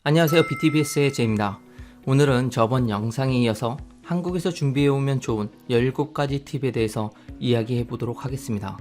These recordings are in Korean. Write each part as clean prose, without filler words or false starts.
안녕하세요. BTBS의 제입니다. 오늘은 저번 영상에 이어서 한국에서 준비해오면 좋은 17가지 팁에 대해서 이야기해 보도록 하겠습니다.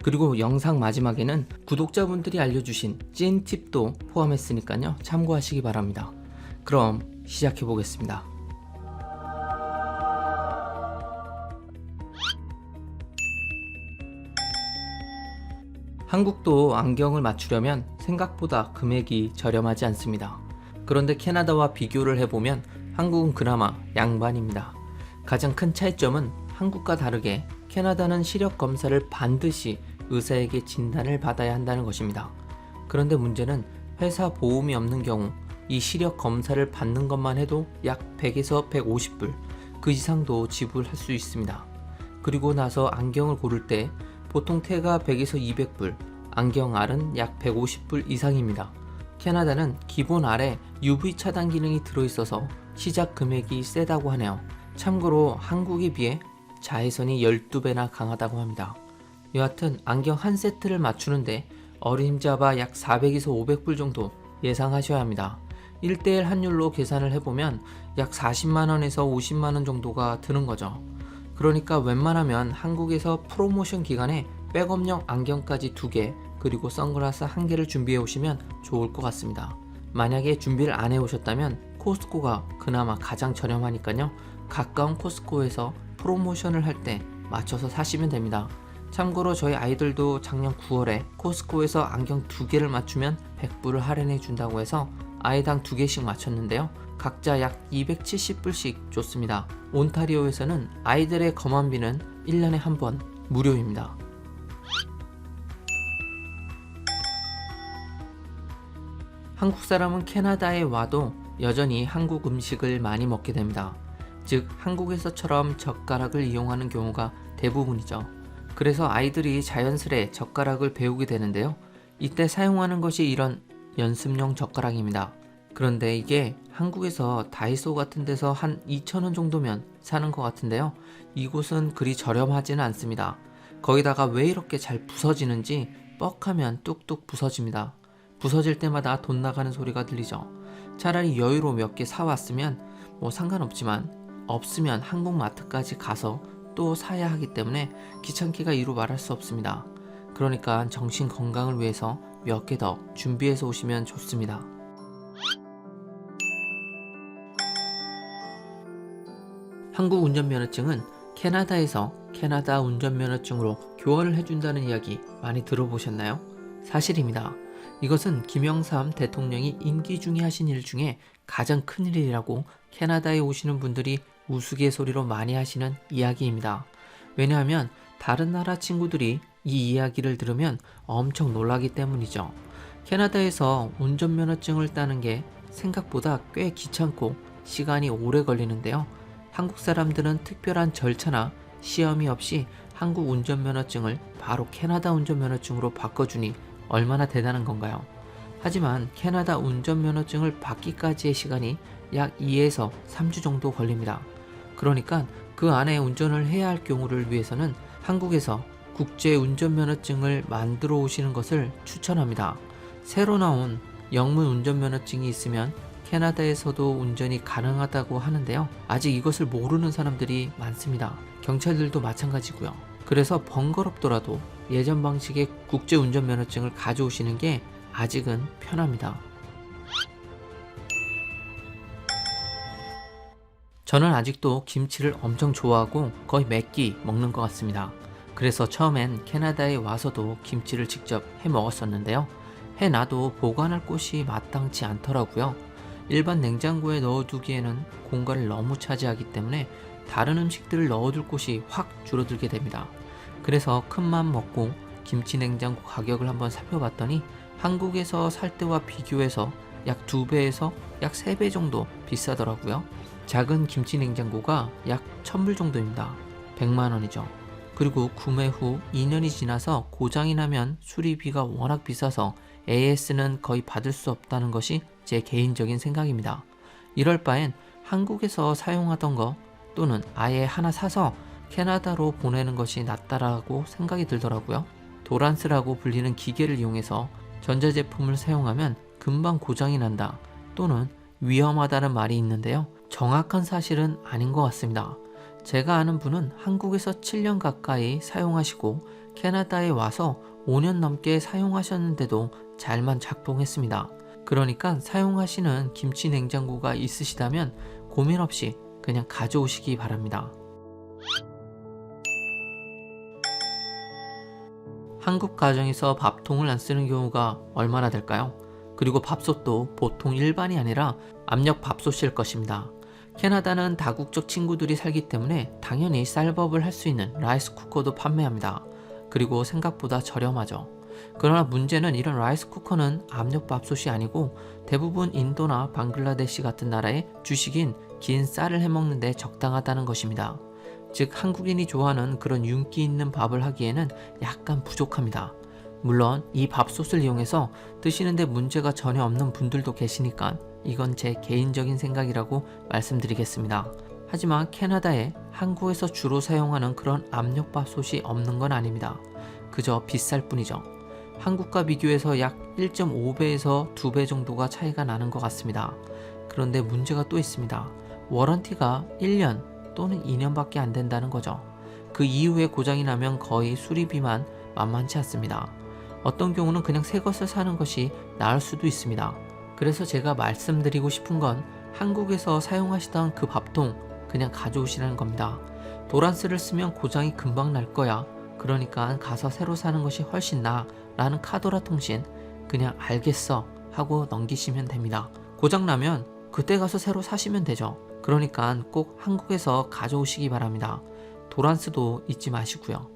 그리고 영상 마지막에는 구독자분들이 알려주신 찐 팁도 포함했으니까요. 참고하시기 바랍니다. 그럼 시작해 보겠습니다. 한국도 안경을 맞추려면 생각보다 금액이 저렴하지 않습니다. 그런데 캐나다와 비교를 해보면 한국은 그나마 양반입니다. 가장 큰 차이점은 한국과 다르게 캐나다는 시력 검사를 반드시 의사에게 진단을 받아야 한다는 것입니다. 그런데 문제는 회사 보험이 없는 경우 이 시력 검사를 받는 것만 해도 약 100에서 150불, 그 이상도 지불할 수 있습니다. 그리고 나서 안경을 고를 때 보통 태가 100에서 200불, 안경 알은 약 150불 이상입니다. 캐나다는 기본 알에 UV 차단 기능이 들어있어서 시작 금액이 세다고 하네요. 참고로 한국에 비해 자외선이 12배나 강하다고 합니다. 여하튼 안경 한 세트를 맞추는데 어림잡아 약 400에서 500불 정도 예상하셔야 합니다. 1:1 환율로 계산을 해보면 약 40만원에서 50만원 정도가 드는 거죠. 그러니까 웬만하면 한국에서 프로모션 기간에 백업용 안경까지 2개 그리고 선글라스 1개를 준비해 오시면 좋을 것 같습니다. 만약에 준비를 안 해 오셨다면 코스코가 그나마 가장 저렴하니까요. 가까운 코스코에서 프로모션을 할 때 맞춰서 사시면 됩니다. 참고로 저희 아이들도 작년 9월에 코스코에서 안경 2개를 맞추면 100불을 할인해 준다고 해서 아이당 2개씩 맞췄는데요. 각자 약 270불씩 줬습니다. 온타리오에서는 아이들의 검안비는 1년에 한 번 무료입니다. 한국 사람은 캐나다에 와도 여전히 한국 음식을 많이 먹게 됩니다. 즉 한국에서처럼 젓가락을 이용하는 경우가 대부분이죠. 그래서 아이들이 자연스레 젓가락을 배우게 되는데요. 이때 사용하는 것이 이런 연습용 젓가락입니다. 그런데 이게 한국에서 다이소 같은 데서 한 2,000원 정도면 사는 것 같은데요. 이곳은 그리 저렴하지는 않습니다. 거기다가 왜 이렇게 잘 부서지는지 뻑하면 뚝뚝 부서집니다. 부서질 때마다 돈 나가는 소리가 들리죠. 차라리 여유로 몇 개 사왔으면 상관없지만 없으면 한국 마트까지 가서 또 사야 하기 때문에 귀찮기가 이루 말할 수 없습니다. 그러니까 정신 건강을 위해서 몇 개 더 준비해서 오시면 좋습니다. 한국 운전면허증은 캐나다에서 캐나다 운전면허증으로 교환을 해준다는 이야기 많이 들어보셨나요? 사실입니다. 이것은 김영삼 대통령이 임기 중에 하신 일 중에 가장 큰 일이라고 캐나다에 오시는 분들이 우스갯소리로 많이 하시는 이야기입니다. 왜냐하면 다른 나라 친구들이 이 이야기를 들으면 엄청 놀라기 때문이죠. 캐나다에서 운전면허증을 따는 게 생각보다 꽤 귀찮고 시간이 오래 걸리는데요. 한국 사람들은 특별한 절차나 시험이 없이 한국 운전면허증을 바로 캐나다 운전면허증으로 바꿔주니 얼마나 대단한 건가요? 하지만 캐나다 운전면허증을 받기까지의 시간이 약 2에서 3주 정도 걸립니다. 그러니까 그 안에 운전을 해야 할 경우를 위해서는 한국에서 국제 운전면허증을 만들어 오시는 것을 추천합니다. 새로 나온 영문 운전면허증이 있으면 캐나다에서도 운전이 가능하다고 하는데요. 아직 이것을 모르는 사람들이 많습니다. 경찰들도 마찬가지고요. 그래서 번거롭더라도 예전 방식의 국제 운전면허증을 가져오시는 게 아직은 편합니다. 저는 아직도 김치를 엄청 좋아하고 거의 매 끼 먹는 것 같습니다. 그래서 처음엔 캐나다에 와서도 김치를 직접 해 먹었었는데요. 해놔도 보관할 곳이 마땅치 않더라고요. 일반 냉장고에 넣어두기에는 공간을 너무 차지하기 때문에 다른 음식들을 넣어둘 곳이 확 줄어들게 됩니다. 그래서 큰맘 먹고 김치 냉장고 가격을 한번 살펴봤더니 한국에서 살 때와 비교해서 약 2배에서 약 3배 정도 비싸더라고요. 작은 김치 냉장고가 약 1,000불 정도입니다. 100만원이죠. 그리고 구매 후 2년이 지나서 고장이 나면 수리비가 워낙 비싸서 AS는 거의 받을 수 없다는 것이 제 개인적인 생각입니다. 이럴 바엔 한국에서 사용하던 거 또는 아예 하나 사서 캐나다로 보내는 것이 낫다라고 생각이 들더라고요. 도란스라고 불리는 기계를 이용해서 전자제품을 사용하면 금방 고장이 난다, 또는 위험하다는 말이 있는데요. 정확한 사실은 아닌 것 같습니다. 제가 아는 분은 한국에서 7년 가까이 사용하시고 캐나다에 와서 5년 넘게 사용하셨는데도 잘만 작동했습니다. 그러니까 사용하시는 김치 냉장고가 있으시다면 고민 없이 그냥 가져오시기 바랍니다. 한국 가정에서 밥통을 안 쓰는 경우가 얼마나 될까요? 그리고 밥솥도 보통 일반이 아니라 압력 밥솥일 것입니다. 캐나다는 다국적 친구들이 살기 때문에 당연히 쌀밥을 할 수 있는 라이스 쿠커도 판매합니다. 그리고 생각보다 저렴하죠. 그러나 문제는 이런 라이스 쿠커는 압력 밥솥이 아니고 대부분 인도나 방글라데시 같은 나라의 주식인 긴 쌀을 해먹는데 적당하다는 것입니다. 즉 한국인이 좋아하는 그런 윤기 있는 밥을 하기에는 약간 부족합니다. 물론 이 밥솥을 이용해서 드시는데 문제가 전혀 없는 분들도 계시니까 이건 제 개인적인 생각이라고 말씀드리겠습니다. 하지만 캐나다에 한국에서 주로 사용하는 그런 압력밥솥이 없는 건 아닙니다. 그저 비쌀 뿐이죠. 한국과 비교해서 약 1.5배에서 2배 정도가 차이가 나는 것 같습니다. 그런데 문제가 또 있습니다. 워런티가 1년 또는 2년밖에 안 된다는 거죠. 그 이후에 고장이 나면 거의 수리비만 만만치 않습니다. 어떤 경우는 그냥 새 것을 사는 것이 나을 수도 있습니다. 그래서 제가 말씀드리고 싶은 건 한국에서 사용하시던 그 밥통 그냥 가져오시라는 겁니다. 도란스를 쓰면 고장이 금방 날 거야. 그러니까 가서 새로 사는 것이 훨씬 나아 라는 카도라 통신 그냥 알겠어 하고 넘기시면 됩니다. 고장 나면 그때 가서 새로 사시면 되죠. 그러니까 꼭 한국에서 가져오시기 바랍니다. 도란스도 잊지 마시고요.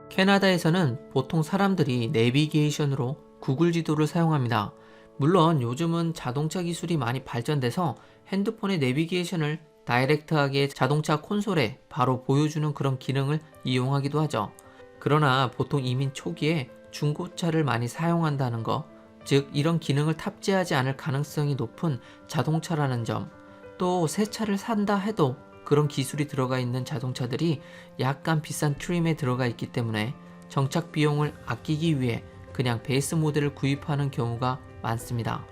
캐나다에서는 보통 사람들이 내비게이션으로 구글 지도를 사용합니다. 물론 요즘은 자동차 기술이 많이 발전돼서 핸드폰의 내비게이션을 다이렉트하게 자동차 콘솔에 바로 보여주는 그런 기능을 이용하기도 하죠. 그러나 보통 이민 초기에 중고차를 많이 사용한다는 것, 즉 이런 기능을 탑재하지 않을 가능성이 높은 자동차라는 점, 또 새 차를 산다 해도 그런 기술이 들어가 있는 자동차들이 약간 비싼 트림에 들어가 있기 때문에 정착 비용을 아끼기 위해 그냥 베이스 모델을 구입하는 경우가 많습니다.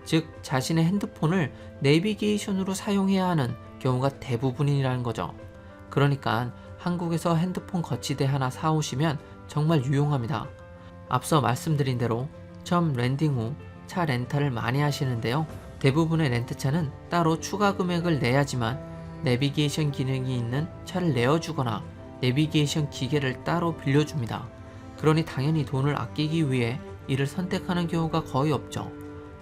즉 자신의 핸드폰을 내비게이션으로 사용해야 하는 경우가 대부분이라는 거죠. 그러니까 한국에서 핸드폰 거치대 하나 사오시면 정말 유용합니다. 앞서 말씀드린 대로 처음 랜딩 후 차 렌탈을 많이 하시는데요. 대부분의 렌트차는 따로 추가 금액을 내야지만 내비게이션 기능이 있는 차를 내어주거나 내비게이션 기계를 따로 빌려줍니다. 그러니 당연히 돈을 아끼기 위해 이를 선택하는 경우가 거의 없죠.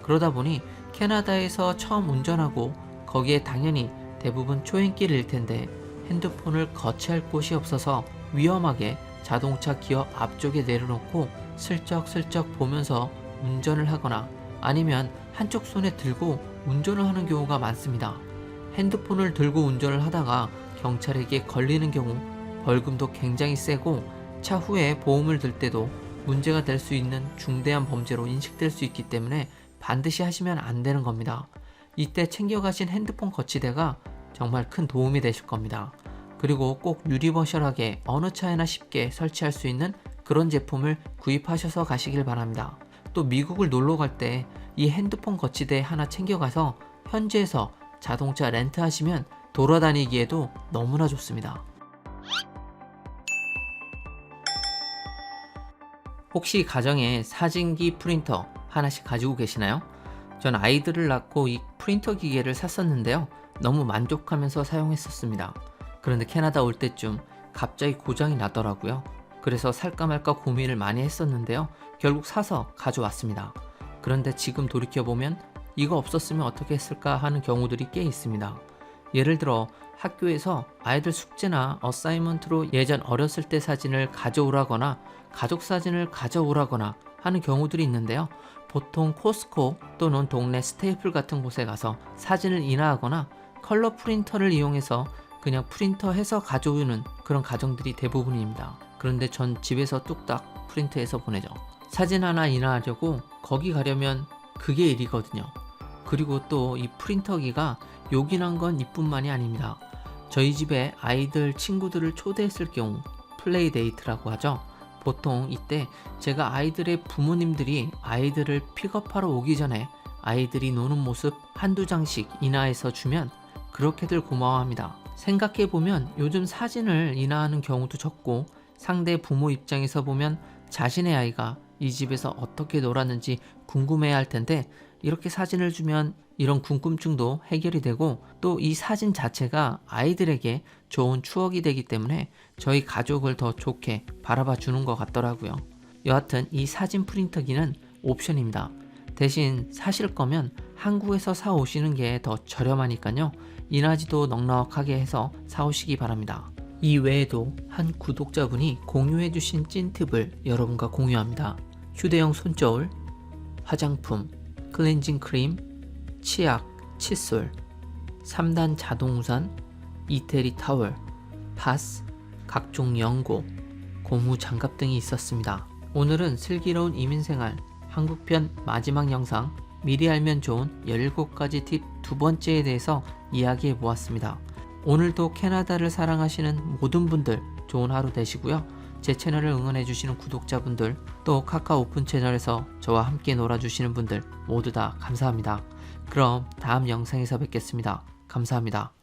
그러다 보니 캐나다에서 처음 운전하고 거기에 당연히 대부분 초행길일 텐데 핸드폰을 거치할 곳이 없어서 위험하게 자동차 기어 앞쪽에 내려놓고 슬쩍슬쩍 보면서 운전을 하거나 아니면 한쪽 손에 들고 운전을 하는 경우가 많습니다. 핸드폰을 들고 운전을 하다가 경찰에게 걸리는 경우 벌금도 굉장히 세고 차후에 보험을 들 때도 문제가 될 수 있는 중대한 범죄로 인식될 수 있기 때문에 반드시 하시면 안 되는 겁니다. 이때 챙겨가신 핸드폰 거치대가 정말 큰 도움이 되실 겁니다. 그리고 꼭 유니버셜하게 어느 차에나 쉽게 설치할 수 있는 그런 제품을 구입하셔서 가시길 바랍니다. 또 미국을 놀러 갈 때 이 핸드폰 거치대 하나 챙겨가서 현지에서 자동차 렌트하시면 돌아다니기에도 너무나 좋습니다. 혹시 가정에 사진기 프린터 하나씩 가지고 계시나요? 전 아이들을 낳고 이 프린터 기계를 샀었는데요. 너무 만족하면서 사용했었습니다. 그런데 캐나다 올 때쯤 갑자기 고장이 나더라고요. 그래서 살까 말까 고민을 많이 했었는데요. 결국 사서 가져왔습니다. 그런데 지금 돌이켜보면 이거 없었으면 어떻게 했을까 하는 경우들이 꽤 있습니다. 예를 들어 학교에서 아이들 숙제나 어사이먼트로 예전 어렸을 때 사진을 가져오라거나 가족 사진을 가져오라거나 하는 경우들이 있는데요. 보통 코스코 또는 동네 스테이플 같은 곳에 가서 사진을 인화하거나 컬러 프린터를 이용해서 그냥 프린터해서 가져오는 그런 가정들이 대부분입니다. 그런데 전 집에서 뚝딱 프린트해서 보내죠. 사진 하나 인화하려고 거기 가려면 그게 일이거든요. 그리고 또 이 프린터기가 요긴한 건 이뿐만이 아닙니다. 저희 집에 아이들 친구들을 초대했을 경우 플레이 데이트라고 하죠. 보통 이때 제가 아이들의 부모님들이 아이들을 픽업하러 오기 전에 아이들이 노는 모습 한두 장씩 인화해서 주면 그렇게들 고마워합니다. 생각해보면 요즘 사진을 인화하는 경우도 적고 상대 부모 입장에서 보면 자신의 아이가 이 집에서 어떻게 놀았는지 궁금해야 할 텐데 이렇게 사진을 주면 이런 궁금증도 해결이 되고 또 이 사진 자체가 아이들에게 좋은 추억이 되기 때문에 저희 가족을 더 좋게 바라봐 주는 것 같더라고요. 여하튼 이 사진 프린터기는 옵션입니다. 대신 사실 거면 한국에서 사 오시는 게 더 저렴하니까요. 인화지도 넉넉하게 해서 사 오시기 바랍니다. 이 외에도 한 구독자분이 공유해주신 찐팁을 여러분과 공유합니다. 휴대용 손저울, 화장품, 클렌징 크림, 치약, 칫솔, 3단 자동 우산, 이태리 타월, 파스, 각종 연고, 고무 장갑 등이 있었습니다. 오늘은 슬기로운 이민생활 한국편 마지막 영상 미리 알면 좋은 17가지 팁 두 번째에 대해서 이야기해 보았습니다. 오늘도 캐나다를 사랑하시는 모든 분들 좋은 하루 되시고요. 제 채널을 응원해 주시는 구독자분들 또 카카오 오픈 채널에서 저와 함께 놀아주시는 분들 모두 다 감사합니다. 그럼 다음 영상에서 뵙겠습니다. 감사합니다.